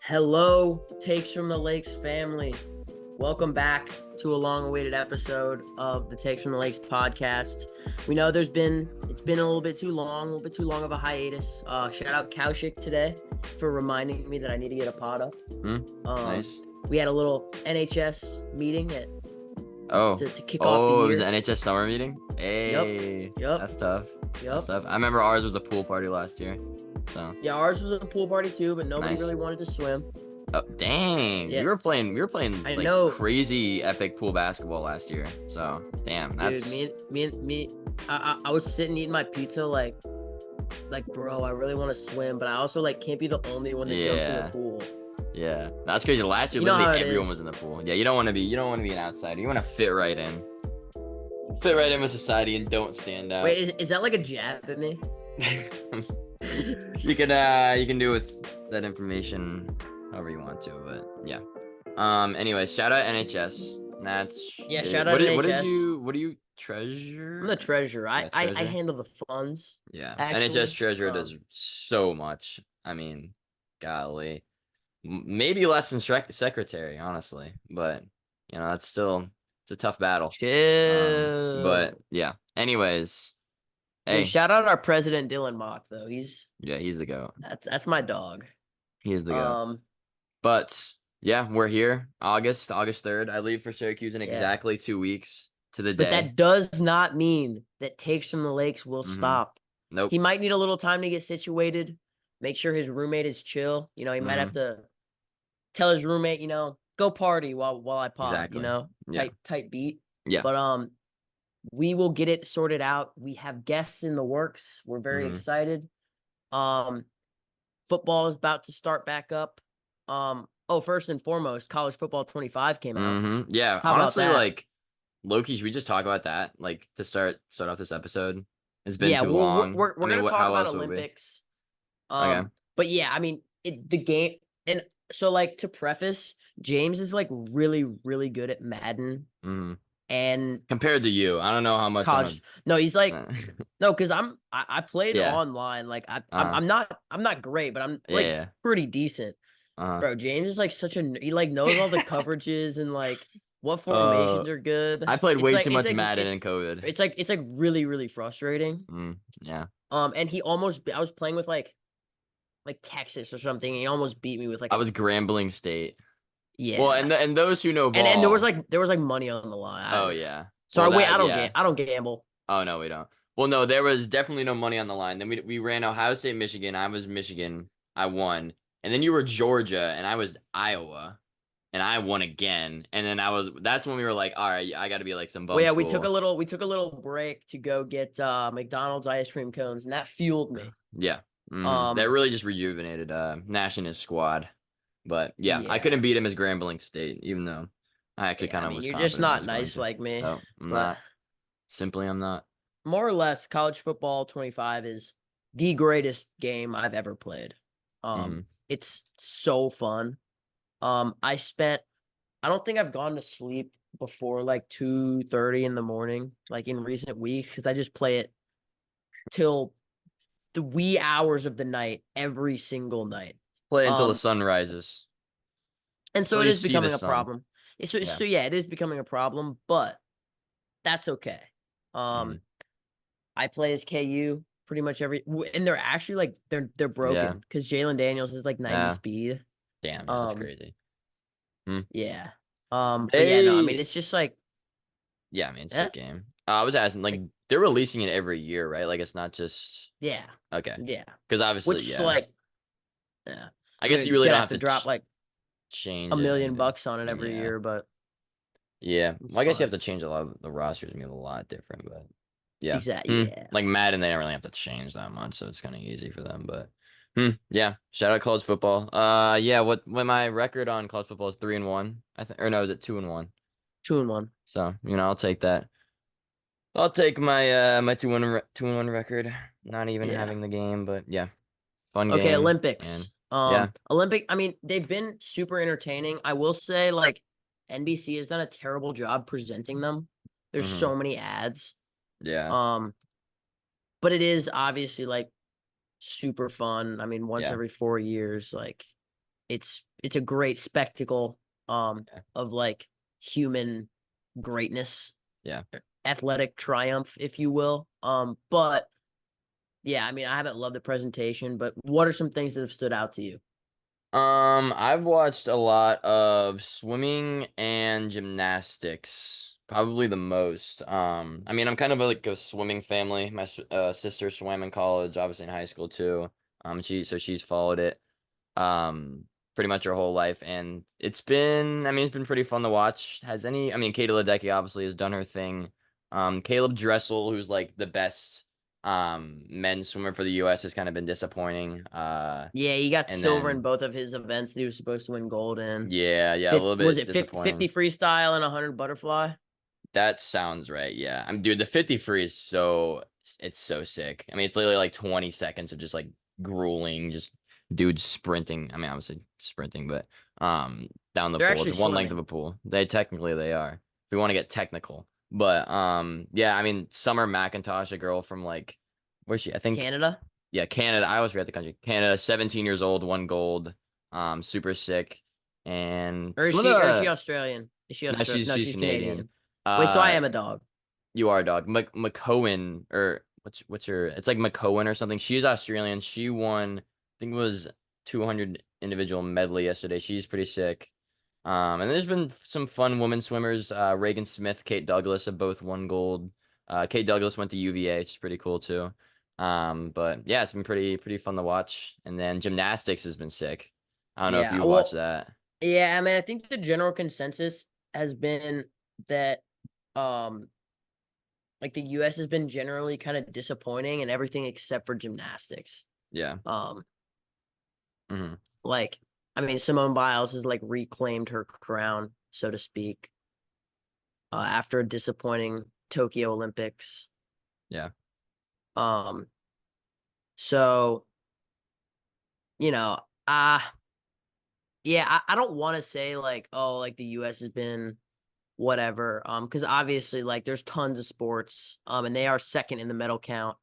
Hello, Takes from the Lakes family. Welcome back to a long-awaited episode of the Takes from the Lakes podcast. We know it's been a little bit too long of a hiatus. Shout out Kaushik today for reminding me that I need to get a pod up. Nice. We had a little NHS meeting Oh, to kick off the year. It was an NHS summer meeting. Hey, Yep. That's tough. Yep. That's tough. I remember ours was a pool party last year. So Yeah, ours was a pool party too, but nobody Nice. really wanted to swim. Oh, dang. Yeah. We were playing I like know. crazy epic pool basketball last year. So damn, that's Dude, me. I was sitting eating my pizza like, bro, I really want to swim, but I also can't be the only one that jumps in the pool. yeah. That's crazy. Last year, You know how literally it everyone is. was in the pool. Yeah, you don't want to be an outsider. You want to fit right in. Fit right in with society and don't stand out. Wait, is that like a jab at me? You can do with that information however you want to, but yeah. Anyways, shout out NHS. That's Yeah, big. shout out What do you treasure? I'm the treasurer. Yeah, I treasurer. handle the funds. Yeah, Actually, NHS treasurer does so much. I mean, golly, maybe less than secretary, honestly, but that's still it's a tough battle. Chill. But yeah. Anyways, Dude, hey, shout out our president Dylan Mock though. He's the goat. that's my dog. He's the goat. But yeah, we're here. August 3rd. I leave for Syracuse in exactly 2 weeks to the day. But that does not mean that Takes from the Lakes will stop. Nope. He might need a little time to get situated. Make sure his roommate is chill. He might have to tell his roommate, go party while I pod. Exactly. Tight beat. Yeah. But we will get it sorted out. We have guests in the works. We're very excited. Football is about to start back up. First and foremost, college football 25 came out. Yeah. How about honestly, that? Loki, should we just talk about that? To start off this episode? It's been too we're, long. We're gonna talk about Olympics. Okay. But yeah, I mean the game, and so to preface, James is really, really good at Madden. And compared to you, I don't know how much college. No, he's no, because I played online. I'm not great, but I'm pretty decent. Bro, James is such he knows all the coverages and what formations are good. I played way too much Madden in COVID. It's really, really frustrating. Yeah. And I was playing with Texas or something, and he almost beat me with I was Grambling State. Yeah. Well, and those who know ball, and there was money on the line. Oh yeah. Sorry, wait, I don't gamble. Oh no, we don't. Well, no, there was definitely no money on the line. Then we ran Ohio State, Michigan. I was Michigan. I won. And then you were Georgia, and I was Iowa, and I won again. And then that's when we were like, all right, I got to be some bum. Well, yeah, school. we took a little break to go get McDonald's ice cream cones, and that fueled me. Yeah. That really just rejuvenated Nationalist squad. But yeah, I couldn't beat him as Grambling State, even though I actually kind of was. You're just not nice like me. No, I'm not. Simply, I'm not. More or less, college football 25 is the greatest game I've ever played. It's so fun. I don't think I've gone to sleep before 2:30 in the morning, in recent weeks, because I just play it till the wee hours of the night every single night. Play until the sun rises. And so it is becoming a problem. So yeah, it is becoming a problem, but that's okay. I play as KU pretty much and they're actually they're broken because Jalen Daniels is 90 speed. Damn, that's crazy. Yeah. But yeah, no, I mean it's just yeah, I mean it's a game. I was asking they're releasing it every year, right? It's not just okay. Yeah. Because obviously yeah. I guess you really don't have to drop change $1 million on it every year, but yeah. Well, I guess you have to change a lot of the rosters, be a lot different, but yeah. Exactly. Yeah. Madden, they don't really have to change that much, so it's kind of easy for them. But yeah. Shout out college football. Yeah. When my record on college football is 3-1, I think, or no, is it 2-1? 2-1. So I'll take that. I'll take my my 2-1 record. Not even having the game, but yeah, fun game. Okay, Olympics. Olympic. I mean, they've been super entertaining. I will say, NBC has done a terrible job presenting them. There's so many ads. Yeah. But it is obviously super fun. I mean, once every 4 years, it's a great spectacle Yeah. of like human greatness, Yeah. athletic triumph, if you will. But yeah, I mean, I haven't loved the presentation, but what are some things that have stood out to you? I've watched a lot of swimming and gymnastics, probably the most. I mean, I'm kind of like a swimming family. My sister swam in college, obviously in high school too. She's followed it pretty much her whole life, and I mean, it's been pretty fun to watch. I mean, Katie Ledecky obviously has done her thing. Caleb Dressel, who's like the best men's swimmer for the US, has kind of been disappointing. Yeah, he got And silver in then both of his events that he was supposed to win gold in. yeah, a 50, little was bit it 50 disappointing. freestyle and 100 butterfly? That sounds right. Yeah. Dude, the 50 free is it's so sick. I mean, it's literally like 20 seconds of just like grueling, just dudes sprinting. I mean, obviously sprinting, but down the They're pool. actually It's one length of swimming. a pool. They are. If we want to get technical. But yeah, I mean, Summer McIntosh, a girl from like where's she? I think Canada? yeah, Canada. I always forget the country. Canada, 17 years old, won gold. Super sick. And Or is some of she the Australian? Is she no, Australian? No, she's she's Canadian. Canadian. Wait, so I Uh am a dog. you are a dog. McCowan or what's her? It's like McCowan or something. She's Australian. She won, I think it was 200 individual medley yesterday. She's pretty sick. And there's been some fun women swimmers. Reagan Smith, Kate Douglas have both won gold. Kate Douglas went to UVA, which is pretty cool too. But yeah, it's been pretty fun to watch. And then gymnastics has been sick. I don't know if Yeah, you watched well, that. yeah, I mean, I think the general consensus has been that um like the US has been generally kind of disappointing in everything except for gymnastics. Yeah. Um Hmm. like I mean Simone Biles has like reclaimed her crown, so to speak, after a disappointing Tokyo Olympics. Yeah. Um so, you know, uh yeah, I don't want to say like, oh, like the US has been whatever, because obviously like there's tons of sports, and they are second in the medal count.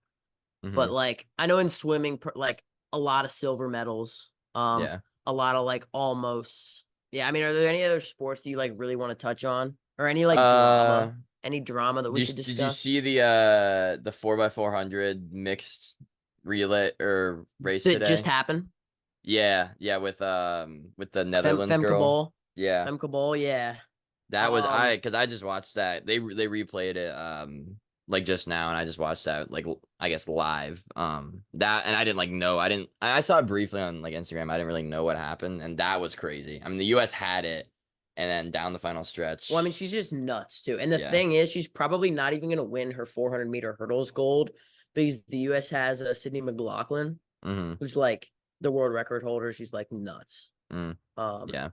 But Hmm. like I know in swimming, like a lot of silver medals, Yeah. a lot of like almost. Yeah, I mean, are there any other sports that you like really want to touch on, or any like Uh, drama, any drama that we should did you discuss? see the 4x400 mixed relay or race That just today? happened. Yeah, with the Netherlands Femke girl. Bol, Yeah. Femke Bol, yeah. That was Um, because I just watched that. They replayed it like just now, and I just watched that like I guess live. That and I didn't like know. I saw it briefly on like Instagram. I didn't really know what happened, and that was crazy. I mean, the US had it, and then down the final well, I stretch. mean, she's just nuts too. And the Yeah. thing is, she's probably not even going to win her 400-meter hurdles gold because the U.S. has Sydney McLaughlin, Mm-hmm. who's like the world record holder. She's like nuts. Mm, Um, yeah.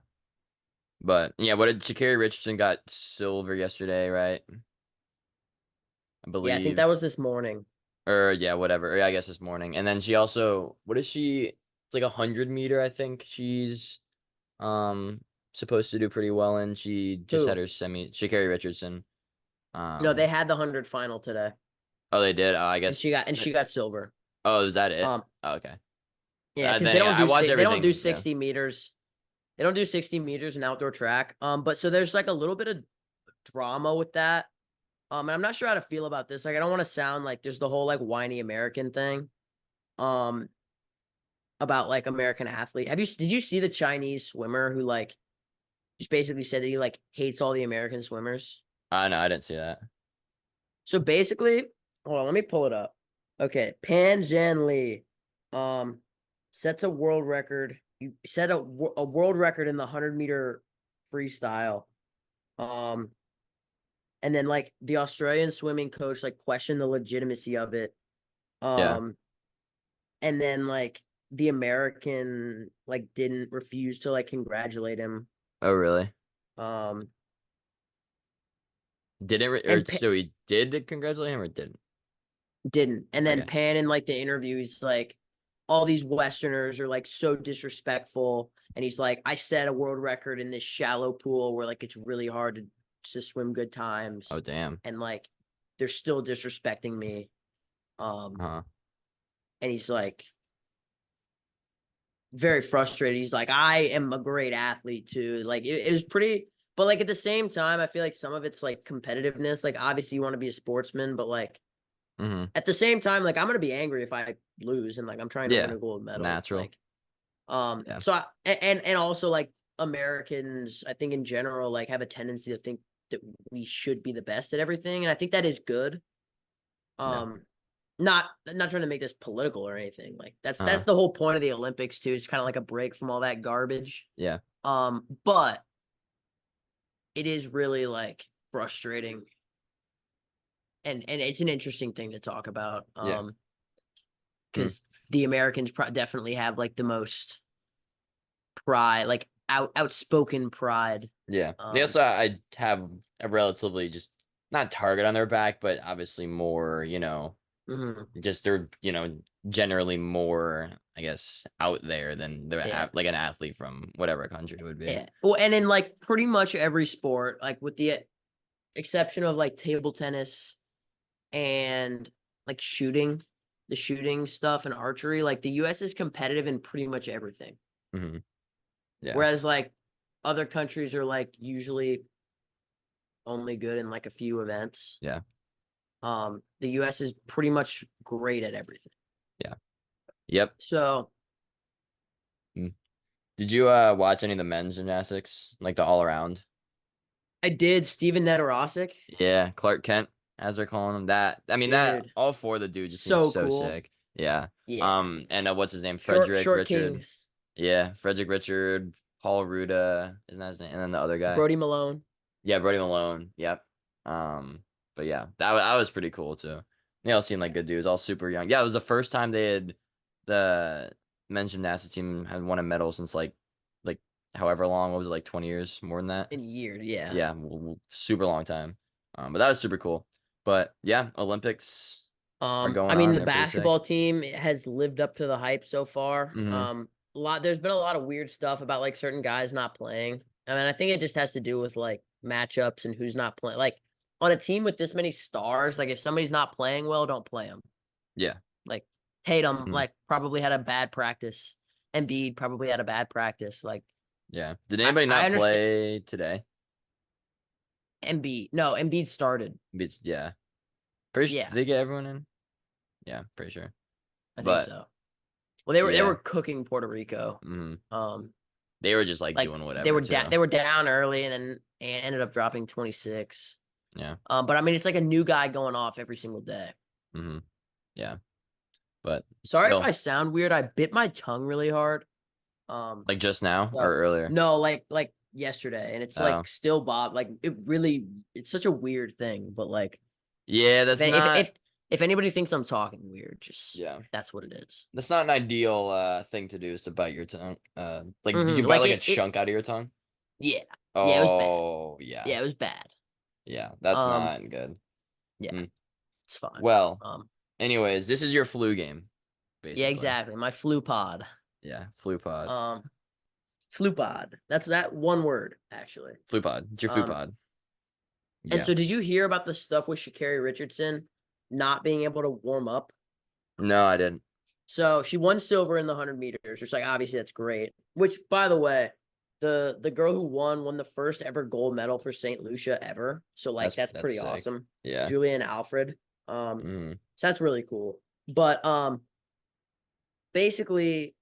But yeah, what did Sha'Carri Richardson got silver yesterday, right? I yeah, I think that believe. was this morning. Or yeah, whatever. Or, yeah, I guess this morning. And then she also what is she? It's like 100 meter, I think she's um supposed to do pretty well in. She just had Who? her Sha'Carri Richardson. No, they Um had the 100 final today, oh they did. Oh, I and guess she got silver. oh, is that it? Um, Oh, okay. yeah, because Then yeah, I watch they don't do everything. Yeah. 60 meters. They don't do 60 meters in outdoor track. But so there's like a little bit of drama with that. And I'm not sure how to feel about this. Like, I don't want to sound like there's the whole like whiny American thing. Um, about like American athlete. Did you see the Chinese swimmer who like just basically said that he like hates all the American swimmers? No, I didn't see that. So basically, hold on, let me pull it up. Okay, Pan Zhan Lee, um, sets a world record. You set a world record in the 100-meter freestyle. Um, and then like the Australian swimming coach like questioned the legitimacy of it. Yeah. Um, and then like the American like didn't refuse to like congratulate him. Oh, really? Um, Didn't and or so he did congratulate him or didn't? didn't. And then Okay. Pan in like the interview, he's like, all these Westerners are like so disrespectful. And he's like, I set a world record in this shallow pool where like it's really hard to swim good times. Oh, damn. And like they're still disrespecting me. Um, Huh. and he's like, very frustrated. He's like, I am a great athlete too. Like it was pretty, but like at the same time, I feel like some of it's like competitiveness. Like obviously you want to be a sportsman, but like Mm-hmm. at the same time, like I'm gonna be angry if I lose and like I'm trying to win Yeah. a gold medal. Natural. Like Yeah. so and also like Americans, I think in general, like have a tendency to think that we should be the best at everything. And I think that is good. Yeah. Um not trying to make this political or anything. Like that's Uh-huh. the whole point of the Olympics too. It's kind of like a break from all that garbage. Yeah. But it is really like frustrating and it's an interesting thing to talk about. Yeah. Mm. Because the Americans definitely have like the most pride, like outspoken pride. Yeah. They Um, also I have a relatively just not target on their back, but obviously more, mhm, just they're, generally more, I guess, out there than yeah, like an athlete from whatever country it would be. yeah. Well, and in like pretty much every sport, like with the exception of like table tennis and like the shooting stuff and archery, like the U.S. is competitive in pretty much everything. Hmm. Yeah. Whereas like other countries are like usually only good in like a few events. Yeah. The US is pretty much great at everything. Yeah. Yep. So Mm. Did you watch any of the men's gymnastics, like the all around? I did Steven Nedorosik, Yeah, Clark Kent, as they're calling him. That I mean that dude, all four of the dudes just seem so so cool. sick. Yeah. Yeah, And what's his name? short Frederick short Richard. kings. Yeah, Frederick Richard, Paul Ruda, isn't that his name? And then the other guy. Brody Malone. Yeah, Brody Malone. Yep. But yeah, that was pretty cool too. They all seemed like good dudes, all super young. Yeah, it was the first time the men's gymnastics team had won a medal since like however long. What was it, like 20 years, more than that? In years. Yeah. Yeah, super long time. But that was super cool. But yeah, Olympics are I going mean on. the They're pretty sick. basketball team has lived up to the hype so far. Hmm. There's been a lot of weird stuff about like certain guys not playing. I mean, I think it just has to do with like matchups and who's not playing. Like on a team with this many stars, like if somebody's not playing well, don't play them. Yeah. Like Tatum, Hmm. like probably had a bad practice. Embiid probably had a bad practice. Like Yeah. Did I, anybody I not understand play today? Embiid. No, Embiid started. Yeah. Pretty sure, Yeah, did they get everyone in? Yeah, pretty sure. I think But so. Well, they were yeah. cooking Puerto Rico. Hmm. Um, They were just like like doing whatever too. they were down early and then and ended up dropping 26. Yeah. But I mean, it's like a new guy going off every single day. Hmm. Yeah. But Sorry if still, I sound weird. I bit my tongue really hard. Um, like just now or so earlier. no, like yesterday, and it's Oh. like still Bob. Like it really, it's such a weird thing. But like Yeah, if if anybody thinks I'm talking weird, just yeah. that's what it is. That's not an ideal thing to do is to bite your tongue. Like did you Hmm. bite Like like a it, chunk out of your tongue? yeah, yeah, it was bad. Oh, yeah. Yeah, it was bad. Yeah, that's Um, not good. yeah, Hmm. it's fine. Well, Um, anyways, this is your flu game, yeah, basically. exactly. My flu pod. Yeah, flu pod. Um, flu pod. That's that one word actually. Flu pod. It's your flu Um, pod. and Yeah. so did you hear about the stuff with Sha'Carri Richardson not being able to warm up? No, I didn't. So she won silver in the 100 meters, which like obviously that's great. Which by the way, the girl who won the first ever gold medal for St. Lucia ever. So like that's That's pretty sick. awesome. Yeah. Julian Alfred. Hmm. So that's really cool. But basically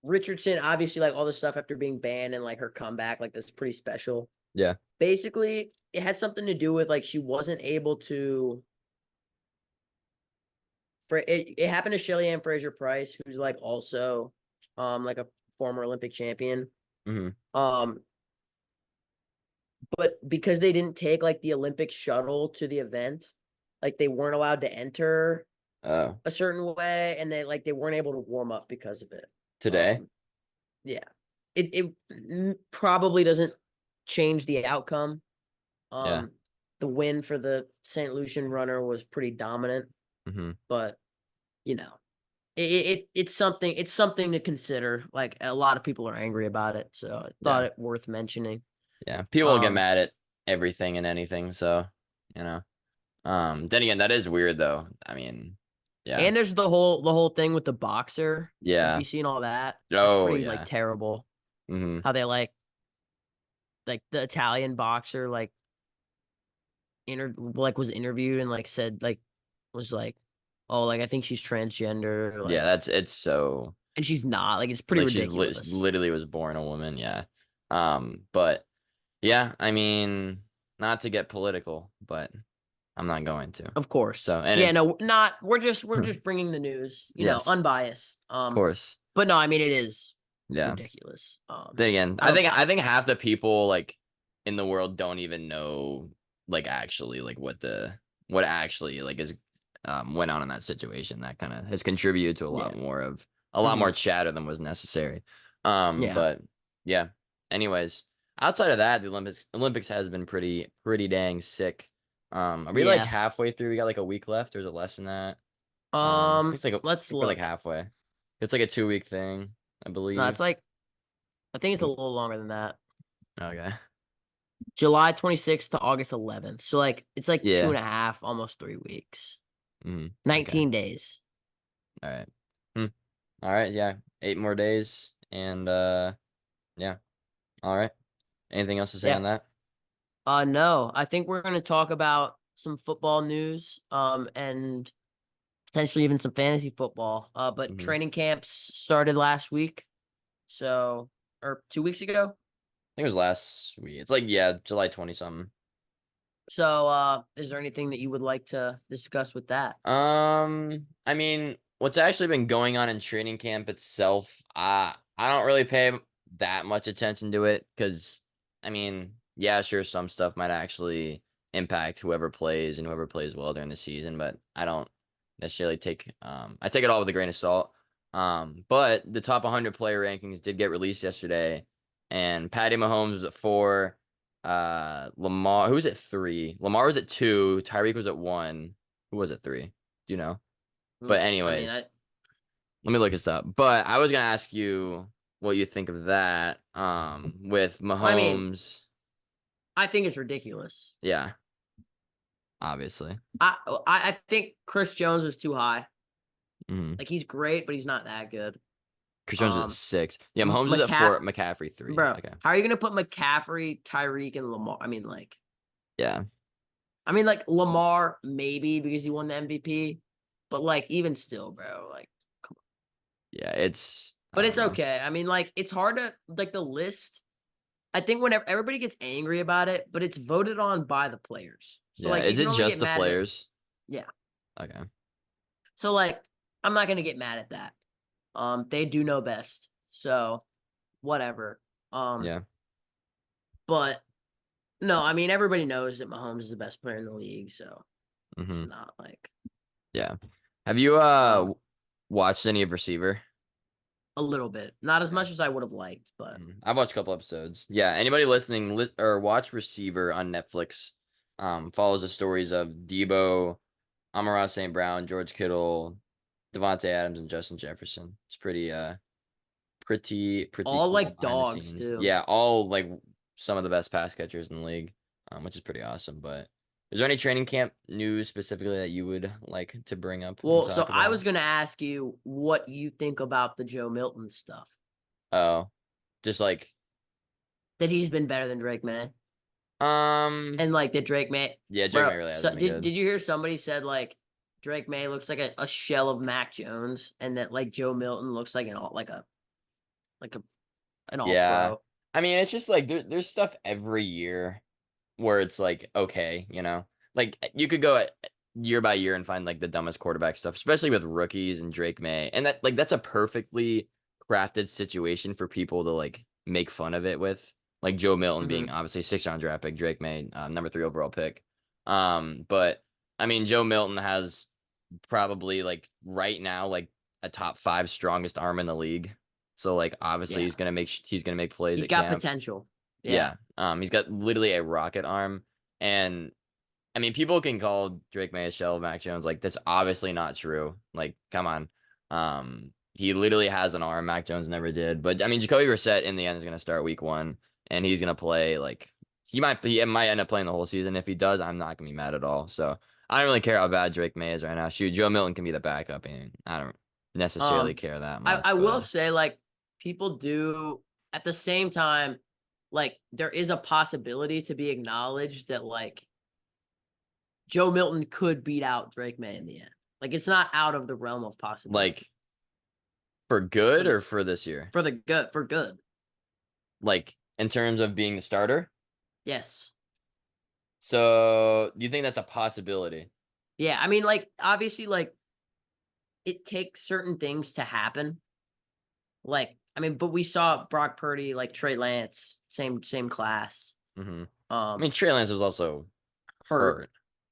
Richardson, obviously like all the stuff after being banned and like her comeback, like that's pretty special. Yeah. Basically, it had something to do with like she wasn't able to for it happened to Shelly Ann Fraser Price, who's like also like a former Olympic champion. Hmm. Um, but because they didn't take like the Olympic shuttle to the event, like they weren't allowed to enter Oh, a certain way, and they weren't able to warm up because of it. today? Yeah, it probably doesn't change the outcome. Yeah. Um, the win for the St. Lucian runner was pretty dominant, Hmm. but you know, it's something to consider. Like a lot of people are angry about it, so I Yeah. thought it worth mentioning. Yeah. People get Um, mad at everything and anything, so you know. Then again, that is weird though. I mean, Yeah. And there's the whole thing with the boxer. Have Yeah. you seen all that? That's Oh pretty like yeah. terrible. Mm-hmm. How they like the Italian boxer like was interviewed and like said like was like, oh, like I think she's transgender, Yeah, like, it's so and she's not. Like it's pretty like ridiculous. literally was born a woman, yeah. But yeah, I mean, not to get political, but I'm not going to. Of course. So, and Yeah, it's no, not we're just bringing the news, yes, unbiased. of course. But no, I mean it is Yeah. ridiculous. Then again, I don't I think half the people like in the world don't even know like actually like what actually like is went on in that situation. That kind of has contributed to yeah. a lot more Mhm. chatter than was necessary. Yeah. But yeah. Anyways, outside of that, the Olympics has been pretty dang sick. Are we like Yeah. halfway through? We got like a week left, or is it less than that? I think it's like I Let's think we're like look. halfway. It's like a 2 week thing, I No, it's believe. like I think it's a little longer than that. Okay. July 26th to August 11th. So like it's like two Yeah. and a half, almost 3 weeks. Okay. 19 days. All right. Hmm. All right. Yeah. 8 more days. And yeah. All right. Anything else to say Yeah. on that? No, I think we're gonna talk about some football news, and potentially even some fantasy football. But I training camps started last week, so or 2 weeks ago. think it was last week. It's like yeah, July 20 something. So, is there anything that you would like to discuss with that? I mean, what's actually been going on in training camp itself, I don't really pay that much attention to it because, I mean, yeah, sure, some stuff might actually impact whoever plays and whoever plays well during the season, but I don't necessarily I take it all with a grain of salt. But the top 100 player rankings did get released yesterday, and Patty Mahomes was at 4. Lamar, who was at 3? Lamar was at 2. Tyreek was at 1. Who was at 3? Do you know? But I mean, anyways, let me look this up. But I was gonna ask you what you think of that. With I mean, Mahomes, I think it's ridiculous. yeah, obviously. I think Chris Jones was too high. Mm-hmm. Like he's great, but he's not that good. Chris Jones is at Um, 6. Yeah, Mahomes is at 4. McCaffrey 3. bro, Okay. how are you gonna put McCaffrey, Tyreek, and Lamar? Yeah. Like Lamar maybe because he won the MVP, but like even still, bro, like, Yeah. It's I but it's don't know. okay. Like it's hard to like the list. I think whenever everybody gets angry about it, but it's voted on by the players, so Yeah. like you Is can it only just get the mad at it. players? Yeah. Okay. So like I'm not gonna get mad at that. They do know best, so whatever. Um, Yeah. but no, I mean everybody knows that Mahomes is the best player in the league, so it's Mm-hmm. not like Yeah. Have you um watched any of Receiver? a little bit, not as Yeah. much as I would have liked, but I've watched a couple episodes. Yeah, anybody listening or watch Receiver on Netflix follows the stories of Debo, Amon-Ra St. Brown, George Kittle, Devontae Adams, and Justin Jefferson. It's pretty all cool like behind the dogs scenes. too. Yeah, all like some of the best pass catchers in the league, which is pretty awesome. But is there any training camp news specifically that you would like to bring up and Well, so talk I was about? gonna ask you what you think about the Joe Milton stuff. Oh, just like That he's been better than Drake May, um and like that Drake May, yeah, Drake bro. May really So hasn't been did good. did you hear somebody said like Drake May looks like a shell of Mac Jones, and that like Joe Milton looks like like a an all Yeah. pro. I mean, it's just like there's stuff every year where it's like, okay, you know, like you could go year by year and find like the dumbest quarterback stuff, especially with rookies and Drake May. And that's a perfectly crafted situation for people to like make fun of it with. Like Joe Milton being Hmm. obviously 6th round draft pick, Drake May, number 3 overall pick. But I mean, Joe Milton has probably like right now like a top 5 strongest arm in the league. So like obviously Yeah, he's gonna make plays he's at got camp. potential. Yeah. Yeah. He's got literally a rocket arm. And I mean, people can call Drake May a shell of Mac Jones. Like, that's obviously not true. Like, come on. He literally has an arm. Mac Jones never did. But I mean, Jacoby Brissett in the end is gonna start week 1, and he's gonna play like he might end up playing the whole season. If he does, I'm not gonna be mad at all. So I don't really care how bad Drake May is right now. Shoot, Joe Milton can be the backup, and I don't necessarily Um, care that I much. will But say, like, people do at the same time, like, there is a possibility to be acknowledged that, like, Joe Milton could beat out Drake May in the end. Like, it's not out of the realm of possibility like for for good the or for this year, for good. like in terms of being the starter. Yes. So do you think that's a possibility? Yeah, I mean, like, obviously, like, it takes certain things to happen. Like, I mean, but we saw Brock Purdy, like Trey Lance, same class, Hmm. I um, mean, Trey Lance was also hurt. hurt.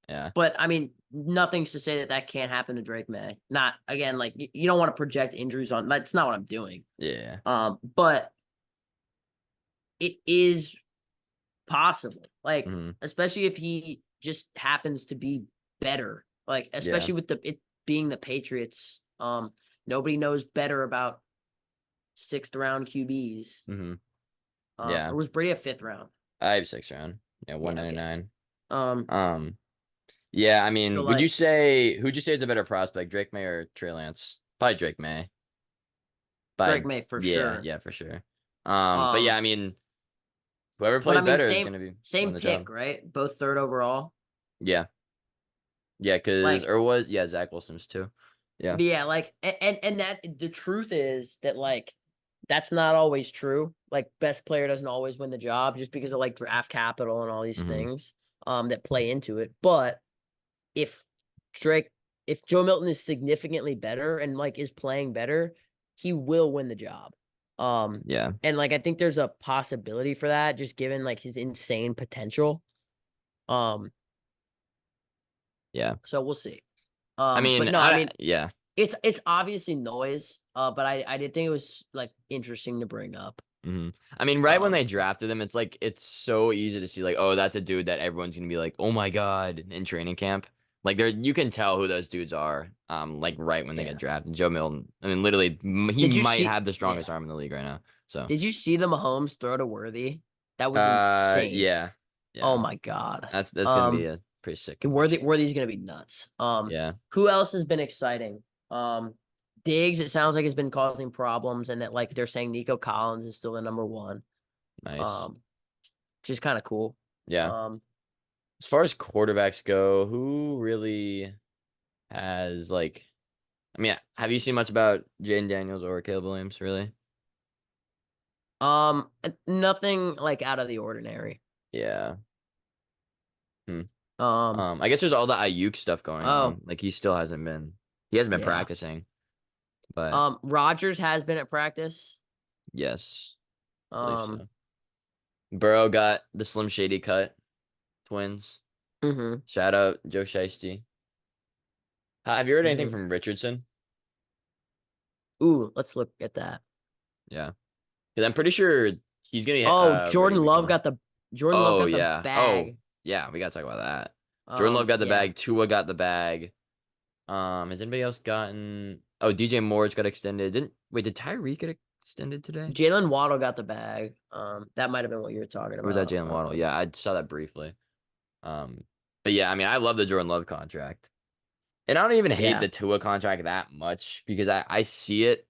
Yeah. But I mean, nothing's to say that that can't happen to Drake May. Not again, like you don't want to project injuries on. That's not what I'm doing. Yeah. But it is possible. Like, Hmm. especially if he just happens to be better. Like, Yeah. especially with it being the Patriots. Nobody knows better about sixth round QBs. Hmm. Yeah. Or was Brady a fifth round? I have 6th round. Yeah, Yeah, okay. 199. Um, Yeah, I so mean, like who'd you say is a better prospect, Drake May or Trey Lance? Probably Drake May. Drake By May for yeah, sure. yeah, for sure. But yeah, Um, I mean, whoever but I plays mean, better is same gonna be same win the job. pick, right? Both third overall. Yeah. Yeah, Like, Zach Wilson's too. Yeah. yeah, like, and that the truth is that like that's not always true. Like, best player doesn't always win the job just because of like draft capital and all these Hmm. things that play into it. But if Drake, if Joe Milton is significantly better and like is playing better, he will win the job. Um, Yeah. and like I think there's a possibility for that, just given like his insane potential. Um, Yeah. so we'll see. I But mean, no, I I mean yeah. it's obviously noise. But I did think it was like interesting to bring up. Hmm. I mean, right when Um, they drafted him, it's like it's so easy to see like, oh, that's a dude that everyone's gonna be like, oh my God, in training camp. Like there, you can tell who those dudes are. Like right when they get yeah. drafted. Joe Milton. I mean, literally, he Did you might see? have the strongest Yeah. arm in the league right now. So, Did you see the Mahomes throw to Worthy? That was insane. yeah, Oh yeah. my god. That's gonna be a pretty sick to watch. Worthy's gonna be nuts. Yeah. Who else has been exciting? Diggs. It sounds like has been causing problems, and that like they're saying Nico Collins is still the number one. Nice. Um, which is kind of cool. Yeah. Um, As far as quarterbacks go, who really has like? I mean, have you seen much about Jaden Daniels or Caleb Williams? Really? Nothing like out of the ordinary. Yeah. Hmm. Um, I guess there's all the Ayuk stuff going oh on. Like he hasn't been yeah. practicing. But Rogers has been at practice. yes, I believe Um, so. Burrow got the Slim Shady cut. Twins. mhm, Shout out Joe Shiesty. Have you heard anything mhm. from Richardson? Ooh, let's look at that. Yeah, because I'm pretty sure he's gonna be Oh, ready week one. Jordan Love Oh got the yeah. Oh bag. yeah. We gotta talk about that. Jordan Love got the Yeah. bag. Tua got the bag. Has anybody else gotten? Oh, DJ Moore's got extended. Did Tyreek get extended today? Jalen Waddle got the bag. That might have been what you were talking Or was that about. Jalen Waddle? Yeah, I saw that briefly. Um, but yeah, I mean, I love the Jordan Love contract, and I don't even hate Yeah. the Tua contract that much because I see it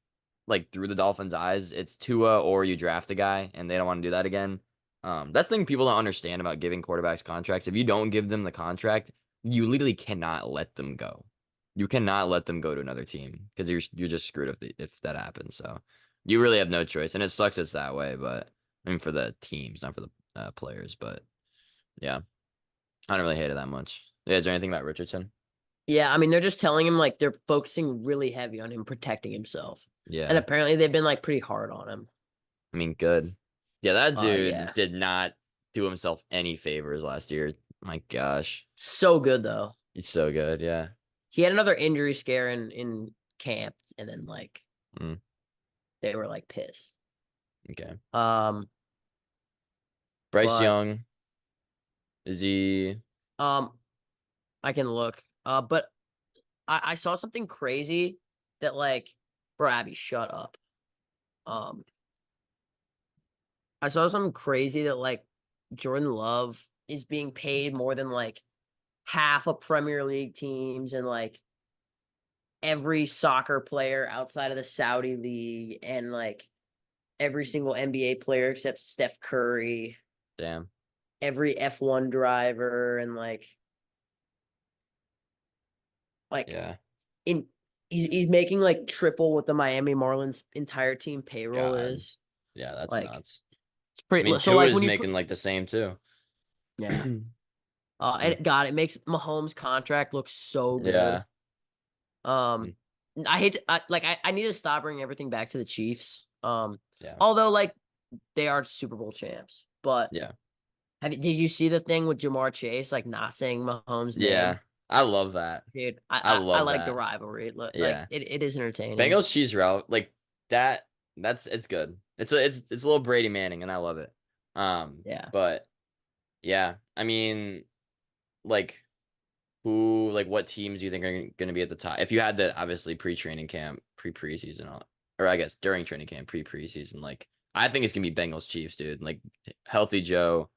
like through the Dolphins' eyes. It's Tua or you draft a guy, and they don't want to do that again. That's the thing people don't understand about giving quarterbacks contracts. If you don't give them the contract, you literally cannot let them go. You cannot let them go to another team because you're just screwed if that happens. So you really have no choice, and it sucks it's that way. But I mean, for the teams, not for the players. But yeah. I don't really hate it that much. Yeah, is there anything about Richardson? Yeah, I mean, they're just telling him like they're focusing really heavy on him protecting himself. And Yeah. apparently they've been like pretty hard on him. I mean, good. Yeah, that dude Yeah. did not do himself any favors last year. My gosh. So good though. He's so good. Yeah. He had another injury scare in camp, and then like Mm, they were like pissed. okay. Um, Bryce but Young, is he? um I can look. But I saw something crazy that like, bro, Abby, shut up. Um, I saw something crazy that like Jordan Love is being paid more than like half of Premier League teams and like every soccer player outside of the Saudi league and like every single NBA player except Steph Curry, Damn. every F1 driver and like Yeah. in he's making like triple what the Miami Marlins entire team payroll God. is. Yeah, that's Like nuts. it's I pretty mean, so like Tua is when you making put like the same too. yeah. Mm, And God, it makes Mahomes' contract look so good. yeah. Um, Mm, I hate to, I need to stop bringing everything back to the Chiefs. yeah. Although like they are Super Bowl champs, but Yeah. did you see the thing with Jamar Chase like not saying Mahomes' name? Yeah. I love that. Dude, I I love like the that. rivalry. Like Yeah. it is entertaining. Bengals cheese route, like that, that's it's good. It's a little Brady Manning, and I love it. Yeah. But yeah, I mean, like who, like what teams do you think are going to be at the top? If you had the obviously pre-training camp, pre-preseason, or I guess during training camp, pre-preseason, like I think it's gonna be Bengals Chiefs, dude. Like healthy Joe,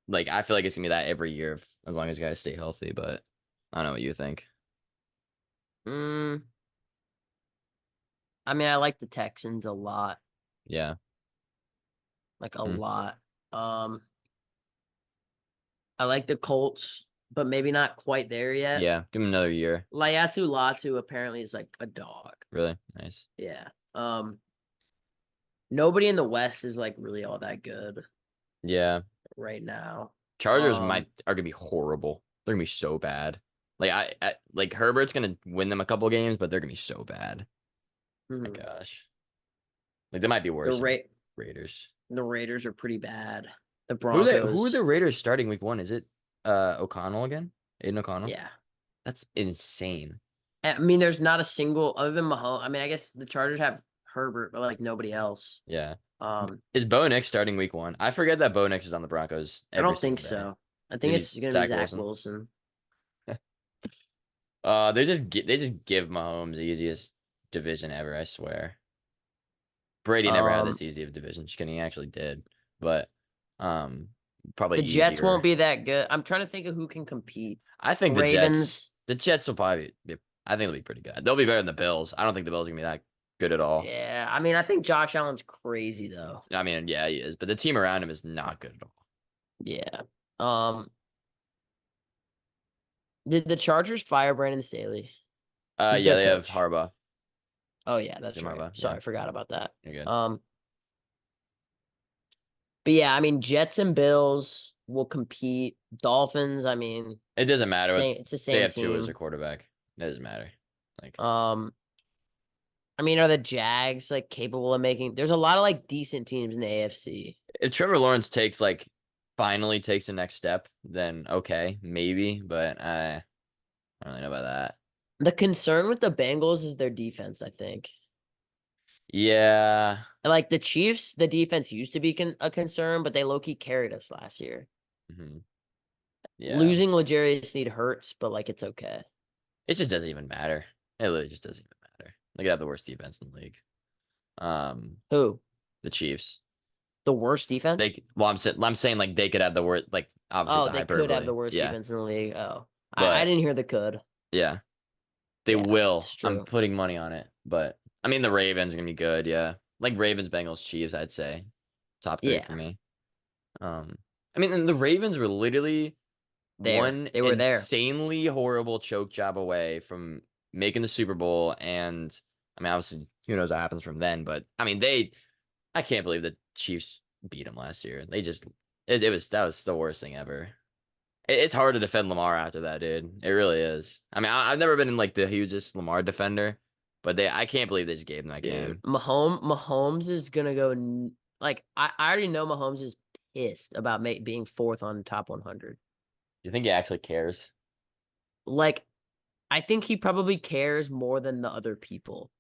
like I feel like it's gonna be that every year as long as guys stay healthy. But I don't know what you think. Mm, I mean, I like the Texans a lot, Yeah. like a Mm. lot. Um, I like the Colts, but maybe not quite there yet. Yeah. Give him another year. Laiatu Latu apparently is like a dog. Really nice. Yeah. Nobody in the West is like really all that good Yeah. right now. Chargers Um, are gonna be horrible. They're gonna be so bad. Like I like Herbert's gonna win them a couple games, but they're gonna be so bad. My mhm. gosh, like they might be the worse than Ra- Raiders. the Raiders are pretty bad. The Who are the Broncos, Raiders starting week 1? Is it O'Connell again? Aiden O'Connell? yeah. That's insane. I mean, there's not a single other than Mahomes. I mean, I guess the Chargers have Herbert, but like nobody else. Yeah. Um, Is Bo Nix starting week 1? I forget that Bo Nix is on the Broncos I every don't think single day. so. I Is it think it's gonna be Zach Zach Wilson? Wilson. They just give Mahomes the easiest division ever, I swear. Brady never had Um, this easy of a division. Just kidding, he actually did. But um probably the Jets won't easier. be that good. I'm trying to think of who can compete. I think Ravens, the Jets will probably be, I think they'll be pretty good. They'll be better than the Bills. I don't think the Bills are gonna be that good at all. yeah. I mean, I think Josh Allen's crazy though. I mean, yeah, he is, but the team around him is not good at all. Yeah. Um, did the Chargers fire Brandon Staley? Who's Yeah, their they have coach? Harbaugh, Oh yeah, that's Jim right. Harbaugh. Sorry, Yeah, I forgot about that. you're good. Um, but yeah, I mean, Jets and Bills will compete. Dolphins, I mean, It doesn't matter what it's the they same have two as their team. quarterback. It doesn't matter. Like Um, I mean, are the Jags like capable of making? There's a lot of like decent teams in the AFC. if Trevor Lawrence finally takes the next step, then okay, maybe, but I don't really know about that. The concern with the Bengals is their defense, I think. Yeah. Like the Chiefs, the defense used to be a concern, but they low key carried us last year. Hmm. Yeah. Losing L'Jarius Sneed hurts, but like it's okay. It just doesn't even matter. It literally just doesn't even matter. They have the worst defense in the league. Um, Who? the Chiefs. The worst defense? I'm saying like they could have the worst. Like obviously it's Oh, a they could have hyperbole. the worst Yeah, defense in the league. Oh, I but didn't hear the could. yeah, they Yeah, will. it's I'm true. putting money on it. But I mean the Ravens are gonna be good. Yeah, like Ravens, Bengals, Chiefs. I'd say top three for Yeah, me. I mean and the Ravens were literally one they were there. insanely horrible choke job away from making the Super Bowl. And I mean, obviously, who knows what happens from then? But I mean, I can't believe the Chiefs beat them last year. That was the worst thing ever. It's hard to defend Lamar after that, dude. It really is. I mean, I've never been like the hugest Lamar defender, but I can't believe they just gave him that Dude, game. Mahomes is gonna go like I already know Mahomes is pissed about being fourth on top 100. Do you think he actually cares? Like I think he probably cares more than the other people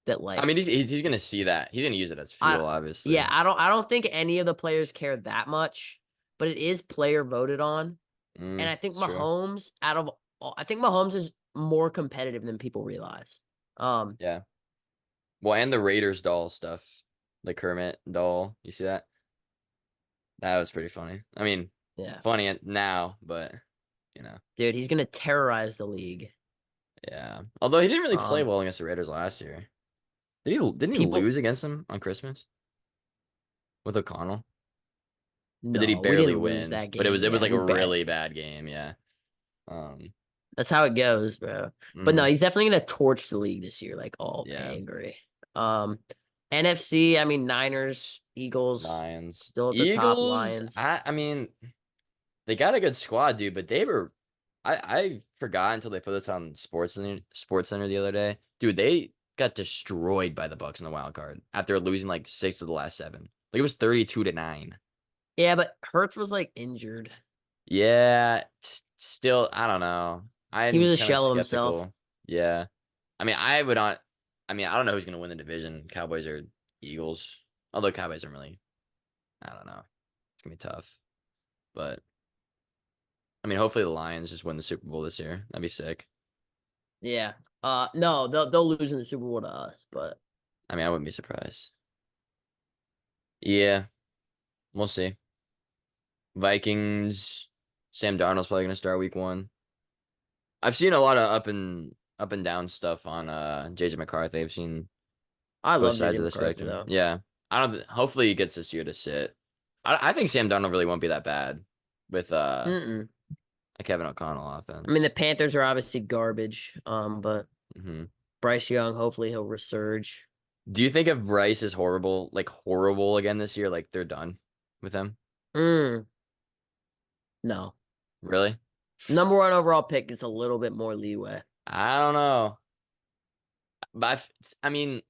that I mean, like he's gonna see that. He's gonna use it as I fuel, obviously. yeah, I don't think any of the players care that much, but it is player voted on. And I think It's true. I think Mahomes is more competitive than people realize. Um, Yeah. Well, and the Raiders doll stuff, the Kermit doll. You see that? That was pretty funny. I mean, yeah. funny now, but you know. Dude, he's gonna terrorize the league. Yeah. Although he didn't really play Um, well against the Raiders last year. Didn't he people, lose against them on Christmas with O'Connell? Or did he no, we barely didn't lose win? that But game. it was Yeah, like a we bet. really bad game, yeah. Um, That's how it goes, bro. But no, mhm, he's definitely gonna torch the league this year, like all yeah. angry. Um, NFC, I mean Niners, Eagles, Lions. still at the top. Eagles, Lions. I mean, they got a good squad, dude, but they were I forgot until they put this on Sports Center the other day. Dude, they got destroyed by the Bucks in the wild card after losing like 6 of the last 7. Like it was 32-9. Yeah, but Hurts was like injured. Yeah, still, I don't know. He I'm was a kind of shell of himself. skeptical. Yeah. I mean, I would not. I mean, I don't know who's going to win the division, Cowboys or Eagles. Although Cowboys are really, I don't know. It's going to be tough. But, I mean, hopefully the Lions just win the Super Bowl this year. That'd be sick. Yeah. No, they'll lose in the Super Bowl to us, but I mean, I wouldn't be surprised. Yeah, we'll see. Vikings, Sam Darnold's probably going to start week 1. I've seen a lot of up and down stuff on JJ McCarthy. I've seen I both love sides JJ of the McCarthy spectrum. though. Yeah. I don't hopefully he gets this year to sit. I think Sam Darnold really won't be that bad with Mm-mm. a Kevin O'Connell I mean, the offense. Panthers are obviously garbage. But hmm Bryce Young, hopefully he'll resurge. Do you think if Bryce is horrible, like horrible again this year, like they're done with him? Mm, no. Really? Number one overall pick is a little bit more leeway. I don't know. But I mean,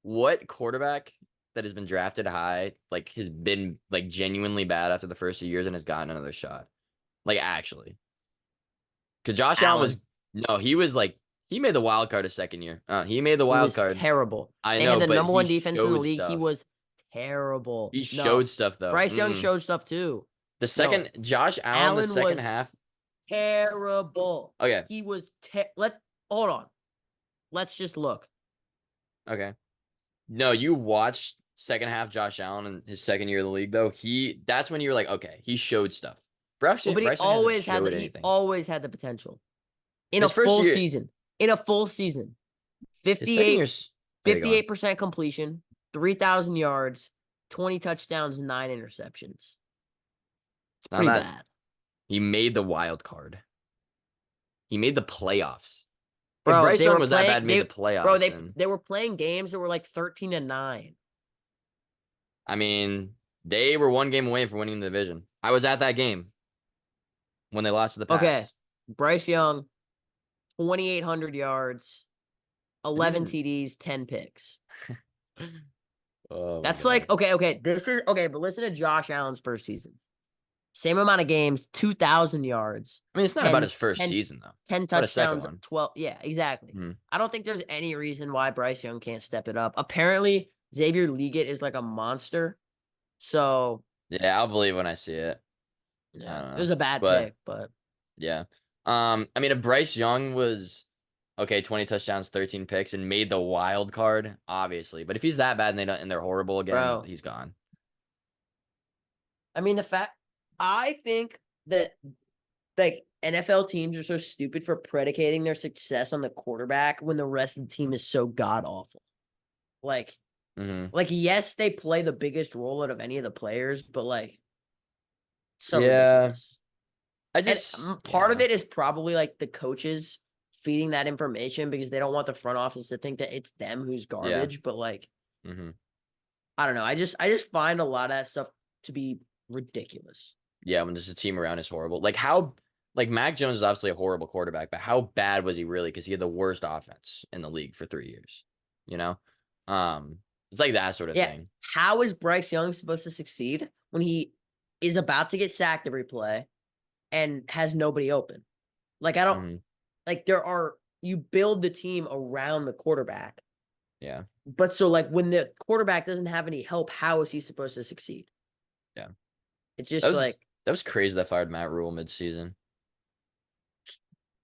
what quarterback that has been drafted high, like has been like genuinely bad after the first 2 years and has gotten another shot? Like actually. Because Josh Allen was Allen, no, he was like he made the wild card his second year. He made the he wild was card. terrible. I They had know, the but number he one defense in the showed league. He stuff. was terrible. He No. showed stuff though. Bryce Young showed stuff too. The No. second Josh Allen, the Allen second was half. terrible. Okay, He was let's hold on. Let's just look. okay. No, you watched second half Josh Allen in his second year of the league though. That's when you were like, okay, he showed stuff. Well, but Bryson hasn't showed he anything. always had the potential. In a His first full year, season. In a full season. his second 58 year's. Okay, go on. 58% completion, 3,000 yards, 20 touchdowns, 9 interceptions. It's Now pretty that bad. he made the wild card, he made the playoffs. If Bro, Bryce they Young were was that bad, playing and made the playoffs, then they were playing games that were like 13-9. I mean, they were one game away from winning the division. I was at that game when they lost to the Okay. Pats. Bryce Young, 2,800 yards, Didn't 11 even. TDs, 10 picks. Oh my That's god. like okay. This is okay, but listen to Josh Allen's first season. Same amount of games, 2,000 yards, I mean, it's not about 10, his first 10, season though. 10 About his second touchdowns, one. 12. Yeah, exactly. hmm I don't think there's any reason why Bryce Young can't step it up. Apparently, Xavier Leggett is like a monster. So, Yeah, I'll believe when I see it. I yeah, don't it know, was a bad but pick, but yeah. I mean, if Bryce Young was okay, 20 touchdowns, 13 picks, and made the wild card, obviously. But if he's that bad and they're horrible again, bro, he's gone. I mean, I think that like NFL teams are so stupid for predicating their success on the quarterback when the rest of the team is so god awful. Like, hmm yes, they play the biggest role out of any of the players, but like, so Yeah, ridiculous. I And just part of yeah. it is probably like the coaches feeding that information because they don't want the front office to think that it's them who's Yeah. garbage. But like, hmm I don't know. I just find a lot of that stuff to be ridiculous. Yeah, when just the team around is horrible. Like how like Mac Jones is obviously a horrible quarterback, but how bad was he really? Because he had the worst offense in the league for 3 years. You know? It's like that sort of Yeah. thing. How is Bryce Young supposed to succeed when he is about to get sacked every play and has nobody open? Like, I don't hmm like you build the team around the quarterback. Yeah. But so like when the quarterback doesn't have any help, how is he supposed to succeed? Yeah. It's That just was like that was crazy that fired Matt Rule midseason.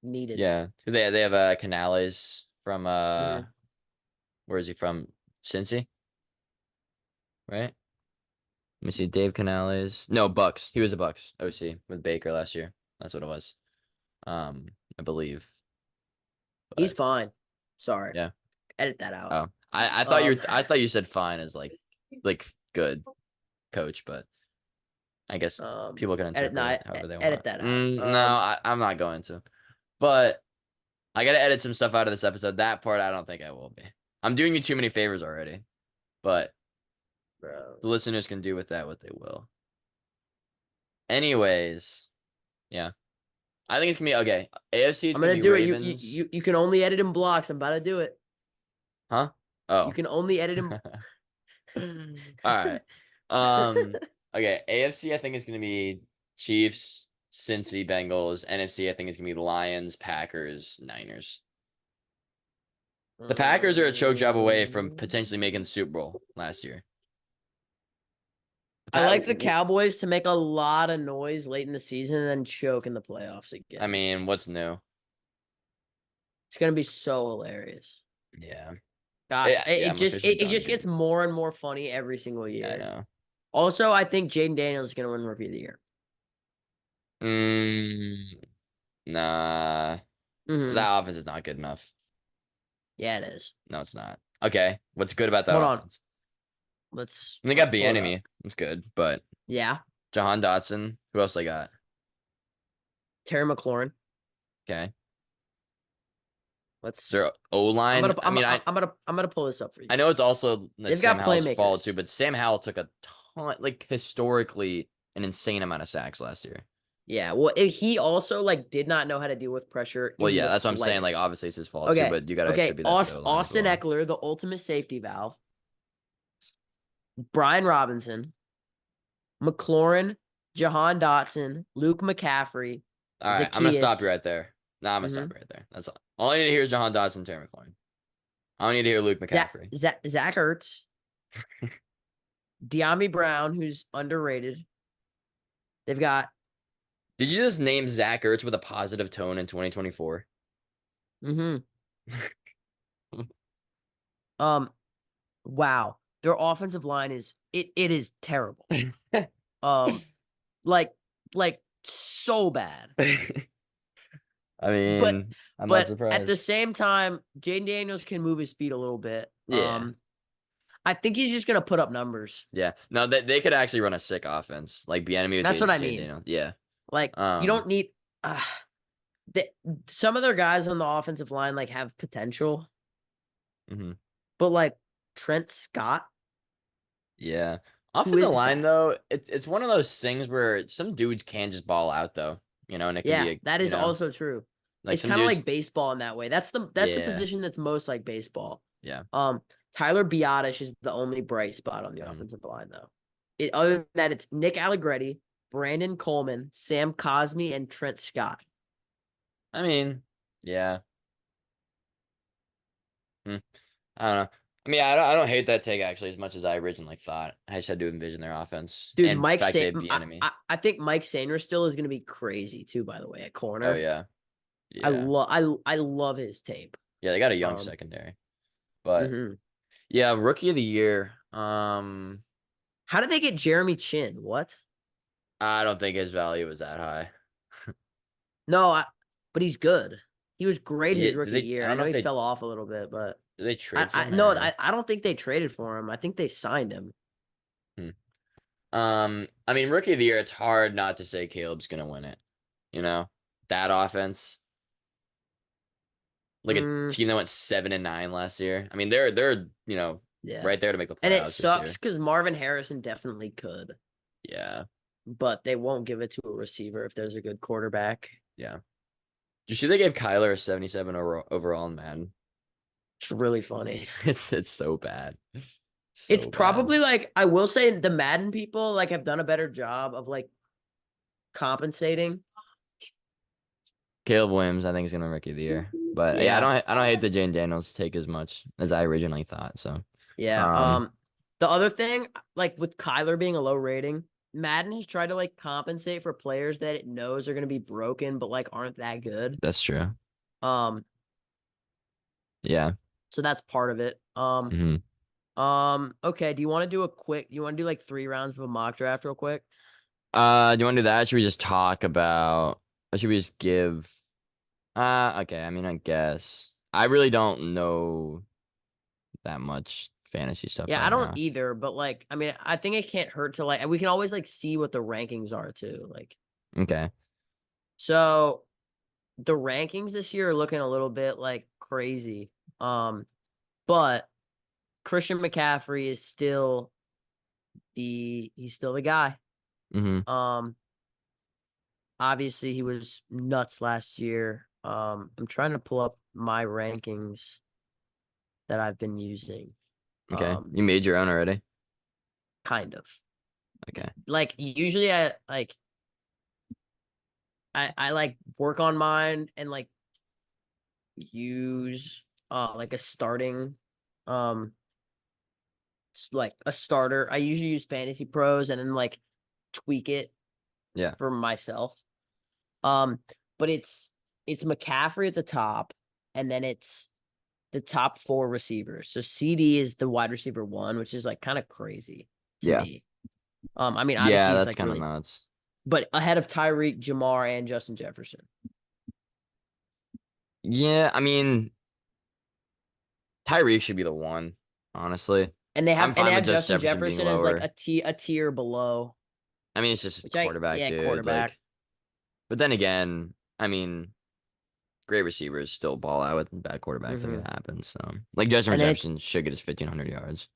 needed. Yeah. They have Canales from Mhm. where is he from? Cincy, right? Let me see. Dave Canales. No, Bucks. He was a Bucks OC with Baker last year. That's what it was. I believe. He's But fine. Sorry. yeah. Edit that out. Oh, I thought you said fine as like good coach, but I guess people can edit interpret no, it however they edit want. that out. No, I'm not going to. But I gotta edit some stuff out of this episode. That part I don't think I will be. I'm doing you too many favors already. But bro. the listeners can do with that what they will. Anyways, yeah. I think it's gonna be okay. AFC is I'm gonna gonna be do Ravens. it. You can only edit in blocks. I'm about to do it. Huh? You Oh. can only edit in. All right. Okay. AFC I think is gonna be Chiefs, Cincy, Bengals. NFC I think is gonna be Lions, Packers, Niners. The Packers are a choke job away from potentially making the Super Bowl last year. I like the Cowboys to make a lot of noise late in the season and then choke in the playoffs again. I mean, what's new? It's gonna be so hilarious. Yeah. Gosh, Yeah, it just gets more and more funny every single year. I know. Also, I think Jaden Daniels is gonna win Rookie of the Year. Nah. That offense is not good enough. Yeah, it is. No, it's not. Okay. What's good about that Hold offense? On. They got Bieniemy. It's good, but yeah. Jahan Dotson. Who else they got? Terry McLaurin. Okay. Let's. Their O-line. I'm gonna pull this up for you. I know it's also They've Sam got Howell's fault playmakers too, but Sam Howell took a ton, like historically, an insane amount of sacks last year. Yeah, well, he also did not know how to deal with pressure. Well, yeah, that's what I'm saying. Like, obviously, it's his fault too, but you gotta attribute that to the O-line Austin as well. Eckler, the ultimate safety valve. Brian Robinson, McLaurin, Jahan Dotson, Luke McCaffrey. All right, I'm gonna stop you right there. No, I'm gonna stop you right there. That's all I need to hear is Jahan Dotson, Terry McLaurin. I don't need to hear Luke McCaffrey. Zach Ertz, De'Ami Brown, who's underrated. They've got. Did you just name Zach Ertz with a positive tone in 2024? Wow. Their offensive line is it is terrible. like so bad. I mean, I'm not surprised. At the same time, Jaden Daniels can move his feet a little bit. Yeah. I think he's just gonna put up numbers. Yeah. No, they could actually run a sick offense. Like Bieniemy with That's what I Jaden mean. Daniels. Yeah. Like you don't need some of their guys on the offensive line have potential. But Trent Scott. Yeah. Offensive line though, it's one of those things where some dudes can just ball out though. And it can be that is also true. It's kind of like baseball in that way. That's the position that's most like baseball. Yeah. Tyler Biadasz is the only bright spot on the offensive line though. Other than that, it's Nick Allegretti, Brandon Coleman, Sam Cosmi, and Trent Scott. I mean, yeah. I don't know. I mean, I don't hate that take actually as much as I originally thought. I just had to envision their offense. Dude, and Mike I think Mike Sainer still is going to be crazy too. By the way, at corner. Oh yeah. I love his tape. Yeah, they got a young secondary, but yeah, Rookie of the Year. How did they get Jeremy Chin? What? I don't think his value was that high. No, but he's good. He was great his rookie year. I know he fell off a little bit, but did they trade for him? No, I don't think they traded for him. I think they signed him. I mean, Rookie of the Year, it's hard not to say Caleb's gonna win it. That offense. Like a team that went 7-9 last year. I mean, they're right there to make the playoffs. And it sucks because Marvin Harrison definitely could. Yeah. But they won't give it to a receiver if there's a good quarterback. Yeah. Did you see they gave Kyler a 77 overall in Madden? It's really funny. It's so bad. It's probably I will say the Madden people have done a better job of compensating. Caleb Williams, I think, is gonna Rookie of the Year. But yeah, I don't hate the Jaden Daniels take as much as I originally thought. So yeah. The other thing, with Kyler being a low rating, Madden has tried to compensate for players that it knows are gonna be broken, but aren't that good. That's true. Yeah. So that's part of it. Okay. Do you want to do 3 rounds of a mock draft real quick? Do you want to do that? Or should we just talk about Or should we just give? Okay. I mean, I guess I really don't know that much fantasy stuff Yeah, I right don't now. either, but like, I mean, I think it can't hurt to like, we can always like see what the rankings are too. Like, Okay. so the rankings this year are looking a little bit like crazy. But Christian McCaffrey is still he's still the guy. Mm-hmm. Um, obviously he was nuts last year. I'm trying to pull up my rankings that I've been using. Okay. Um, You made your own already. kind of. Okay. Like usually I like work on mine and like use like a starting um like a starter. I usually use Fantasy Pros and then like tweak it Yeah. for myself. Um, but it's McCaffrey at the top, and then it's the top four receivers. So CD is the wide receiver one, which is like kind of crazy to Yeah. me. I mean, Yeah. obviously he's That's like kind of really, nuts. but ahead of Tyreek, Jamar, and Justin Jefferson. Yeah. I mean, Tyreek should be the one. Honestly, I'm And they fine with have just Justin Jefferson being Jefferson as like lower. a tier below, I mean, it's just a which I quarterback, yeah, dude. quarterback. Like, but then again, I mean, great receivers still ball out with bad quarterbacks. Like hmm it happens. So, like Justin And then it's Jefferson should get his 1,500 yards.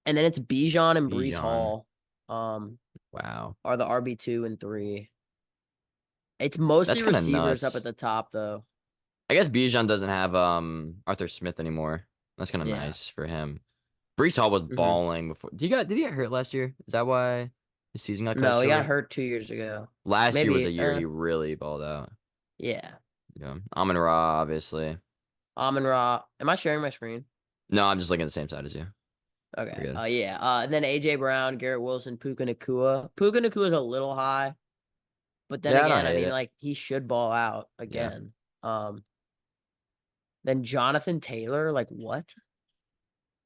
and then it's Bijan and Brees Bijan. Hall, um, Wow. are the RB2 and three. It's That's mostly kind of receivers up at nuts. the top though. I guess Bijan doesn't have Arthur Smith anymore. That's kind of Yeah. nice for him. Brees Hall was hmm balling before. Did he get hurt last year? Is that why his season got cut No, he got short? hurt 2 years ago. Last year was a Maybe. year he really balled out. Yeah. Yeah. Amon Ra, obviously. Amon Ra. Am I sharing my screen? No, I'm just looking at the same side as you. Okay. We're good. Yeah. And then AJ Brown, Garrett Wilson, Puka Nakua. Puka Nakua is a little high, but then Yeah, I don't again, I hate mean, it. like he should ball out Yeah. again. Um. Then Jonathan Taylor, like what?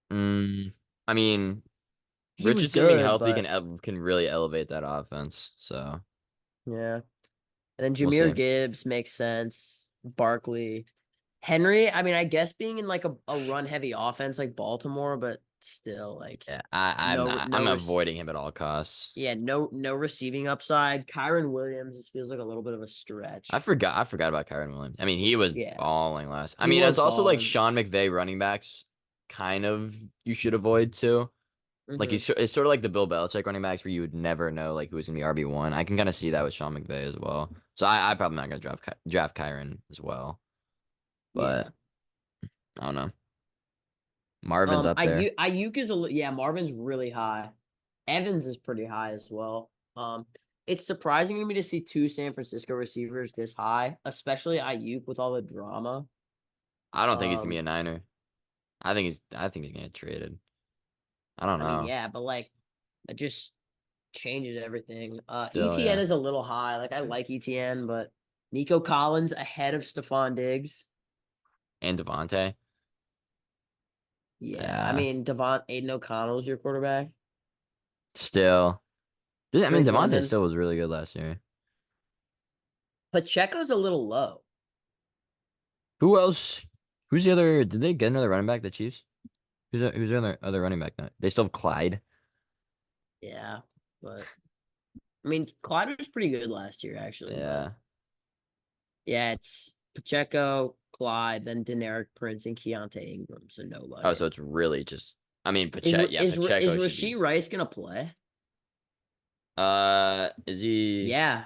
I mean, He was Richardson being good, healthy but can really elevate that offense. So yeah. And then we'll see. Jameer Gibbs makes sense. Barkley. Henry, I mean, I guess being in like a run heavy offense like Baltimore, but still like Yeah, I'm no not. no I'm rec- avoiding him at all costs. yeah, no receiving upside. Kyron Williams just feels like a little bit of a stretch. I forgot about Kyron Williams. I mean, he was Yeah, balling last. I he mean, was it's also like balling. Sean McVay running backs kind of you should avoid too. Like hmm it's sort of like the Bill Belichick running backs where you would never know like who's gonna be RB1. I can kind of see that with Sean McVay as well. So I probably not gonna draft Kyron as well. But Yeah. I don't know. Marvin's up there. Ayuk is yeah, Marvin's really high. Evans is pretty high as well. It's surprising to me to see two San Francisco receivers this high, especially Ayuk with all the drama. I don't think he's gonna be a Um, Niner. I think he's gonna get traded. I don't I mean, know. yeah, but like it just changes everything. Still, ETN yeah. is a little high. Like I like ETN, but Nico Collins ahead of Stephon Diggs. And Devontae. Yeah, I Yeah. mean Aiden O'Connell's your quarterback. Still. I mean, Drake Devontae London. still was really good last year. Pacheco's a little low. Who else? Who's the other? Did they get another running back? The Chiefs. Who's the other running back now? They still have Clyde. Yeah, but I mean Clyde was pretty good last year actually, but Yeah. yeah, it's Pacheco, Clyde, then Deneric Prince and Keontae Ingram, so Oh, so nobody. it's really just. I mean, Pacheco. Yeah, Is Pacheco should be. Rasheed Rice gonna play? Is he Yeah,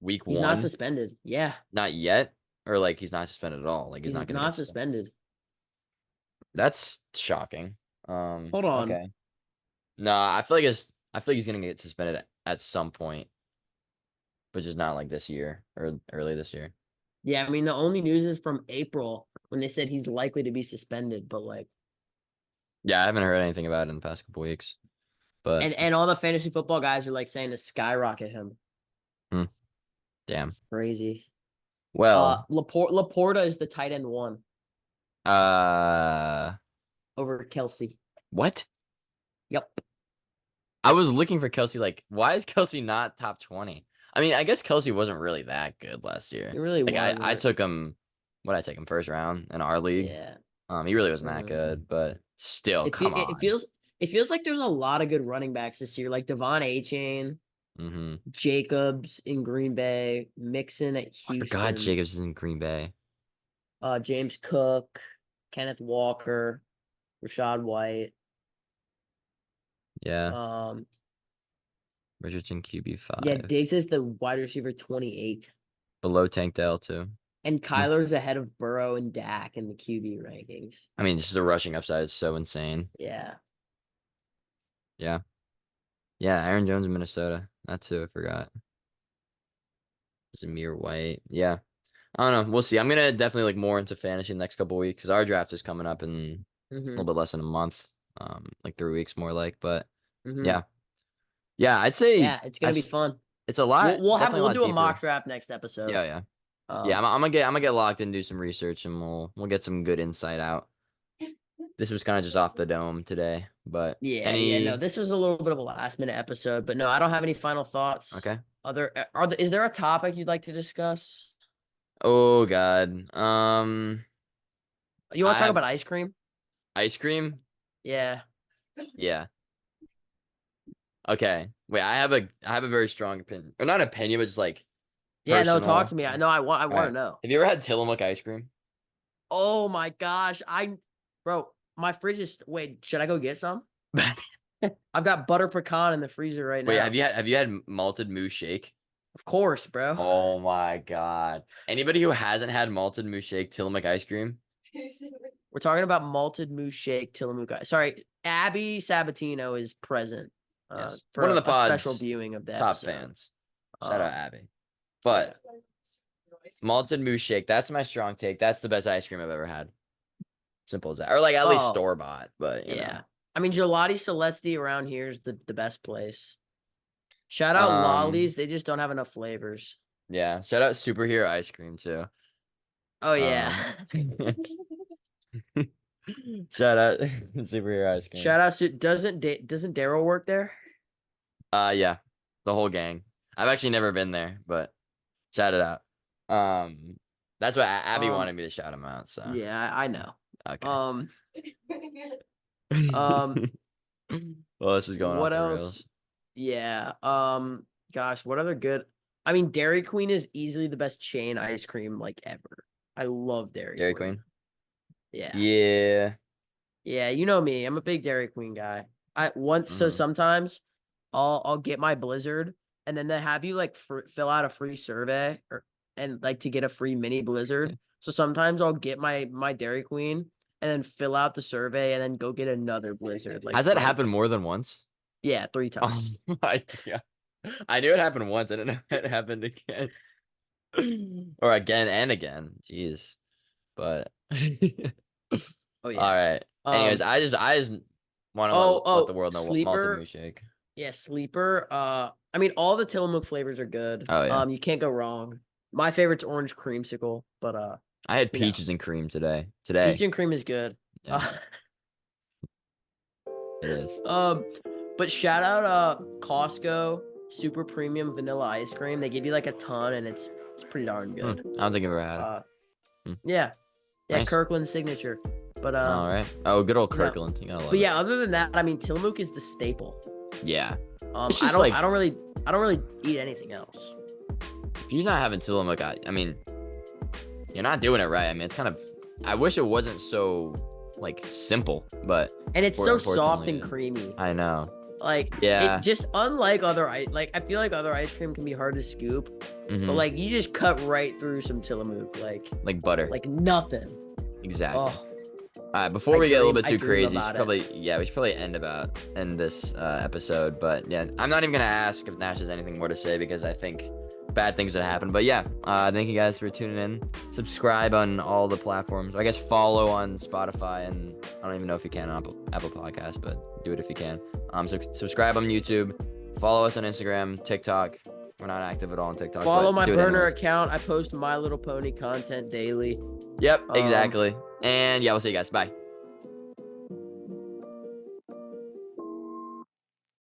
week he's not one? suspended. Yeah, Not yet, or like he's not suspended at all. Like he's not he's gonna not get suspended. suspended. That's shocking. Hold on. Okay. No, I feel like he's gonna get suspended at some point, but just not like this year or early this year. Yeah, I mean the only news is from April when they said he's likely to be suspended, but like Yeah, I haven't heard anything about it in the past couple weeks. But and all the fantasy football guys are like saying to skyrocket him. hmm, damn. Crazy. Well, Laporta is the tight end one uh, over Kelsey. what? Yep. I was looking for Kelsey. Like, why is Kelsey not top 20? I mean, I guess Kelsey wasn't really that good last year. It really Like I wasn't. took him. What did I take him first round in our league? Yeah. He really wasn't that Mhm. good, but still, come It on. feels like there's a lot of good running backs this year, like Devon Achane, Mm-hmm. Jacobs in Green Bay, Mixon at I forgot Houston, Jacobs is in Green Bay. James Cook, Kenneth Walker, Rashad White, Yeah, um, Richardson QB yeah, 5. Diggs is the wide receiver 28, Below Tank Dell too. and Mm. Kyler's ahead of Burrow and Dak in the QB rankings. I mean, just the rushing upside is so insane. Yeah. Yeah. Yeah, Aaron Jones in Minnesota. That too, I forgot. Zamir White. Yeah. I don't know. We'll see. I'm gonna definitely look more into fantasy the next couple weeks because our draft is coming up in a Mm-hmm. little bit less than a month. Like 3 weeks more like. But Mm-hmm. yeah. Yeah, I'd say Yeah, it's gonna be fun. it's a lot, definitely a We'll lot do a mock deeper. draft next episode. Yeah, yeah. Yeah, Um, I'm gonna get locked in and do some research and we'll get some good insight out. This was kind of just off the dome today, but yeah, no, any this was a little bit of a last minute episode, but no, I don't have any final thoughts. okay. Is there a topic you'd like to discuss? Oh God. You want I to talk have about ice cream? ice cream. Yeah. Yeah. Okay. Wait, I have a very strong opinion. Or not opinion, but just like Yeah, no, talk personal. to me. I know I want All to right. know. Have you ever had Tillamook ice cream? Oh my gosh. Bro, my fridge is wait, should I go get some? I've got butter pecan in the freezer right Wait, now. have you had malted moose shake? Of course, bro. Oh my God. Anybody who hasn't had malted moose shake Tillamook ice cream? We're talking about malted moose shake Tillamook. Sorry, Abby Sabatino is present. Yes. For One of the a special pod's viewing of the top episode. fans. Shout out Um, Abby. But yeah. malted moose shake, that's my strong take. That's the best ice cream I've ever had. Simple as that. Or like at least Oh, store bought, but you yeah. know. I mean, Gelati Celesti around here is the best place. Shout out Um, Lollies. They just don't have enough flavors. yeah. Shout out superhero ice cream too. Oh, yeah. Shout out superhero ice cream. Shout out to doesn't Daryl work there? Yeah, the whole gang. I've actually never been there, but shout it out. That's why Abby wanted me to shout him out. So yeah, I know. okay. Um, well, this is going off what the else? rails. Yeah. Gosh, what other good? I mean, Dairy Queen is easily the best chain ice cream like ever. I love Dairy Queen. Yeah. Yeah. Yeah, you know me. I'm a big Dairy Queen guy. So sometimes I'll get my Blizzard and then they have you like fill out a free survey and like to get a free mini Blizzard. So sometimes I'll get my Dairy Queen and then fill out the survey and then go get another Blizzard. Like has that happened more than once? Yeah, 3 times. Oh my God. I knew it happened once. I didn't know it happened again. Or again and again. Jeez. But Oh yeah. all right. Anyways, I just want to let the world know what malted moose shake. Yeah, sleeper. I mean, all the Tillamook flavors are good. Oh yeah. You can't go wrong. My favorite's orange creamsicle, but I had peaches and cream today. Peaches and cream is good. Yeah. It is. But shout out Costco super premium vanilla ice cream. They give you like a ton, and it's pretty darn good. I don't think I've ever had it. Yeah, Nice. Kirkland signature. But all right. Oh, good old Kirkland. You gotta love but yeah, other than that, I mean, Tillamook is the staple. Yeah. It's just I don't really eat anything else. If you're not having Tillamook, I mean, you're not doing it right. I mean, it's kind of. I wish it wasn't so like simple, but and it's so soft and creamy. I know. Like it just unlike other I feel like other ice cream can be hard to scoop, but like you just cut right through some Tillamook like butter, like nothing. Exactly. Oh. All right, before we get a little bit too crazy, we should probably end this episode. But yeah, I'm not even gonna ask if Nash has anything more to say because I think bad things would happen. But yeah, thank you guys for tuning in. Subscribe on all the platforms. Or I guess follow on Spotify, and I don't even know if you can on Apple Podcasts, but do it if you can. So subscribe on YouTube. Follow us on Instagram, TikTok. We're not active at all on TikTok. Follow my burner account. I post My Little Pony content daily. Yep, exactly. And yeah, we'll see you guys. Bye.